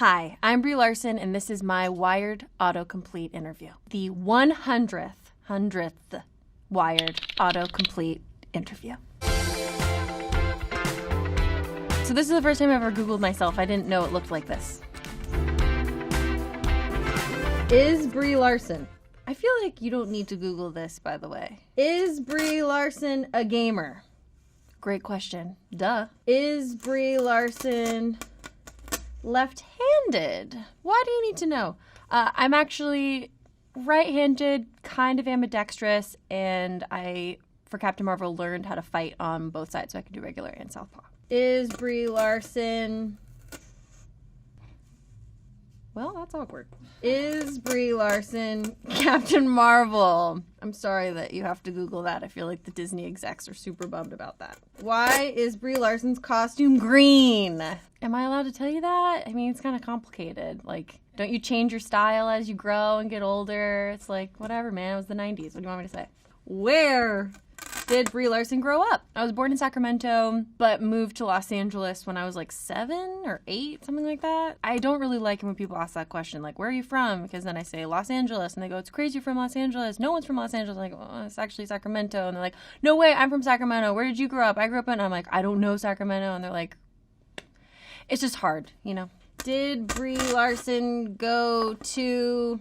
Hi, I'm Brie Larson, and this is my Wired Autocomplete interview. The 100th Wired Autocomplete interview. So this is the first time I've ever Googled myself. I didn't know it looked like this. Is Brie Larson? I feel like you don't need to Google this, by the way. Is Brie Larson a gamer? Great question. Duh. Is Brie Larson left-handed? Why do you need to know? I'm actually right-handed, kind of ambidextrous, and I, for Captain Marvel, learned how to fight on both sides, so I can do regular and southpaw. Is Brie Larson... Well, that's awkward. Is Brie Larson Captain Marvel? I'm sorry that you have to Google that. I feel like the Disney execs are super bummed about that. Why is Brie Larson's costume green? Am I allowed to tell you that? I mean, it's kind of complicated. Like, don't you change your style as you grow and get older? It's like, whatever, man. It was the 90s. What do you want me to say? Where did Brie Larson grow up? I was born in Sacramento, but moved to Los Angeles when I was like 7 or 8, something like that. I don't really like it when people ask that question, like, where are you from? Because then I say Los Angeles, and they go, it's crazy you're from Los Angeles. No one's from Los Angeles. I'm like, oh, it's actually Sacramento. And they're like, no way, I'm from Sacramento. Where did you grow up? I grew up in, I'm like, I don't know Sacramento. And they're like, it's just hard, you know. Did Brie Larson go to,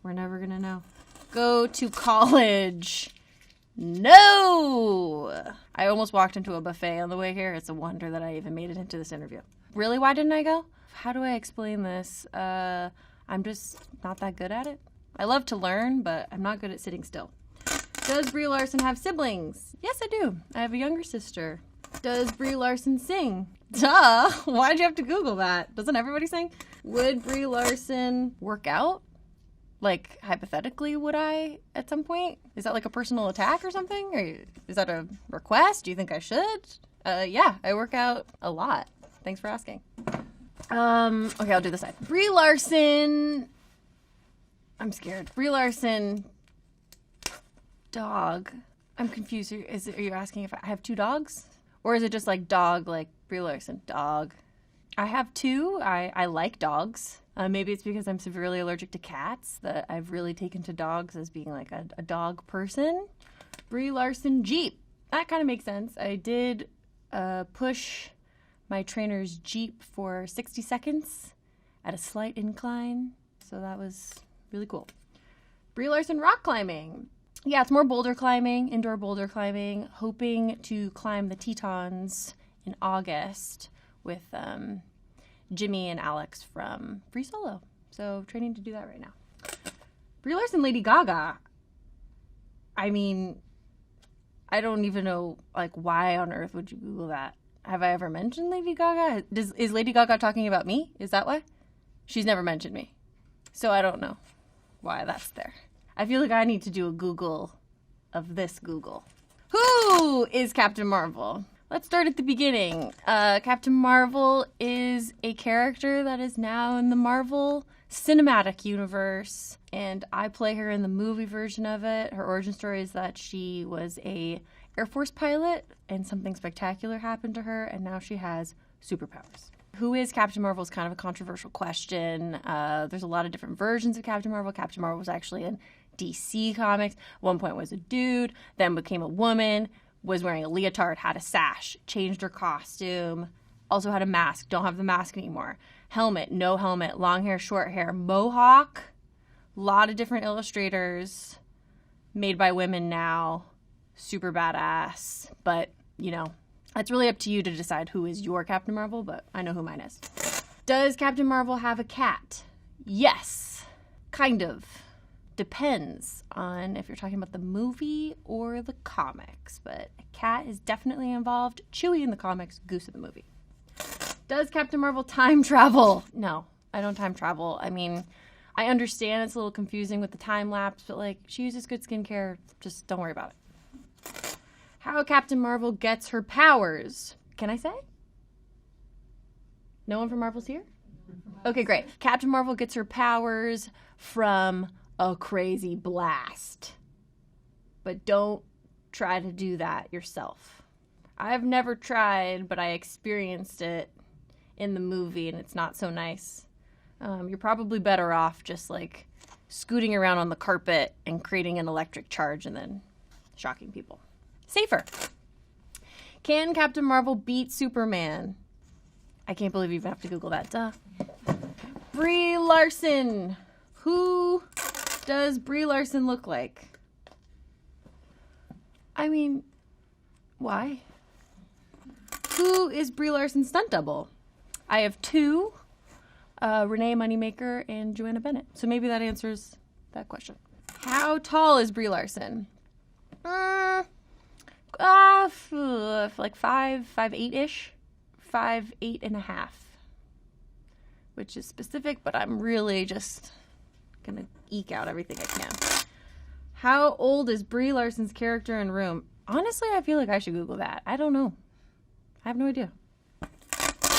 we're never gonna know, go to college? No! I almost walked into a buffet on the way here. It's a wonder that I even made it into this interview. Really, why didn't I go? How do I explain this? I'm just not that good at it. I love to learn, but I'm not good at sitting still. Does Brie Larson have siblings? Yes, I do. I have a younger sister. Does Brie Larson sing? Duh! Why'd you have to Google that? Doesn't everybody sing? Would Brie Larson work out? Like, hypothetically, would I at some point? Is that like a personal attack or something? Or is that a request? Do you think I should? Yeah, I work out a lot. Thanks for asking. Okay, I'll do this side. Brie Larson. I'm scared. Brie Larson. Dog. I'm confused. Are you asking if I have 2 dogs? Or is it just like dog, like Brie Larson? Dog. I have 2. I like dogs. Maybe it's because I'm severely allergic to cats that I've really taken to dogs as being like a dog person. Brie Larson Jeep. That kind of makes sense. I did push my trainer's Jeep for 60 seconds at a slight incline. So that was really cool. Brie Larson rock climbing. Yeah, it's more boulder climbing, indoor boulder climbing. Hoping to climb the Tetons in August with Jimmy and Alex from Free Solo. So training to do that right now. Brie Larson, Lady Gaga. I mean, I don't even know, like, why on earth would you Google that? Have I ever mentioned Lady Gaga? Is Lady Gaga talking about me? Is that why? She's never mentioned me. So I don't know why that's there. I feel like I need to do a Google of this Google. Who is Captain Marvel? Let's start at the beginning. Captain Marvel is a character that is now in the Marvel Cinematic Universe, and I play her in the movie version of it. Her origin story is that she was a Air Force pilot, and something spectacular happened to her, and now she has superpowers. Who is Captain Marvel is kind of a controversial question. There's a lot of different versions of Captain Marvel. Captain Marvel was actually in DC Comics. At one point was a dude, then became a woman, was wearing a leotard, had a sash, changed her costume, also had a mask, don't have the mask anymore. Helmet, no helmet, long hair, short hair, mohawk, a lot of different illustrators made by women now, super badass, but, you know, it's really up to you to decide who is your Captain Marvel, but I know who mine is. Does Captain Marvel have a cat? Yes, kind of. Depends on if you're talking about the movie or the comics, but a cat is definitely involved. Chewie in the comics, Goose in the movie. Does Captain Marvel time travel? No, I don't time travel. I mean, I understand it's a little confusing with the time lapse, but like, she uses good skincare. Just don't worry about it. How Captain Marvel gets her powers. Can I say? No one from Marvel's here? Okay, great. Captain Marvel gets her powers from a crazy blast. But don't try to do that yourself. I've never tried, but I experienced it in the movie and it's not so nice. You're probably better off just like scooting around on the carpet and creating an electric charge and then shocking people. Safer. Can Captain Marvel beat Superman? I can't believe you even have to Google that. Duh. Brie Larson. Who does Brie Larson look like? I mean, why? Who is Brie Larson's stunt double? I have two, Renee Moneymaker and Joanna Bennett. So maybe that answers that question. How tall is Brie Larson? Like 5'8"-ish. 5'8.5", which is specific, but I'm really just gonna eke out everything I can. How old is Brie Larson's character in Room? Honestly, I feel like I should Google that. I don't know. I have no idea.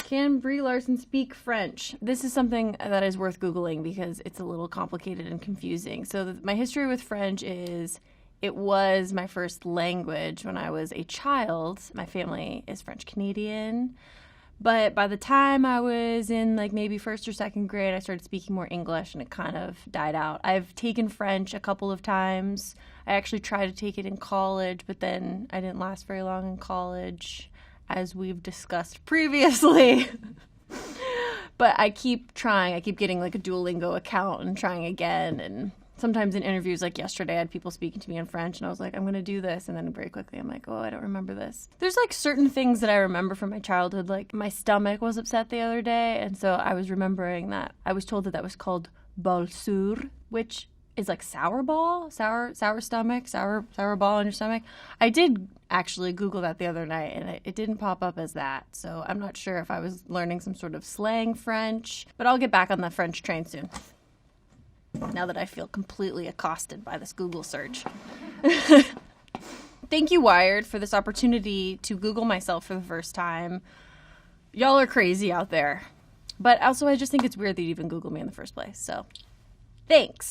Can Brie Larson speak French? This is something that is worth Googling because it's a little complicated and confusing. So my history with French is it was my first language when I was a child. My family is French Canadian. But by the time I was in like maybe first or second grade, I started speaking more English and it kind of died out. I've taken French a couple of times. I actually tried to take it in college, but then I didn't last very long in college, as we've discussed previously. But I keep trying. I keep getting like a Duolingo account and trying again. And sometimes in interviews like yesterday, I had people speaking to me in French and I was like, I'm going to do this. And then very quickly, I'm like, oh, I don't remember this. There's like certain things that I remember from my childhood. Like my stomach was upset the other day. And so I was remembering that I was told that was called bol sur, which is like sour ball, sour stomach, sour ball in your stomach. I did actually Google that the other night and it didn't pop up as that. So I'm not sure if I was learning some sort of slang French, but I'll get back on the French train soon. Now that I feel completely accosted by this Google search. Thank you, Wired, for this opportunity to Google myself for the first time. Y'all are crazy out there. But also, I just think it's weird that you even Googled me in the first place. So, thanks.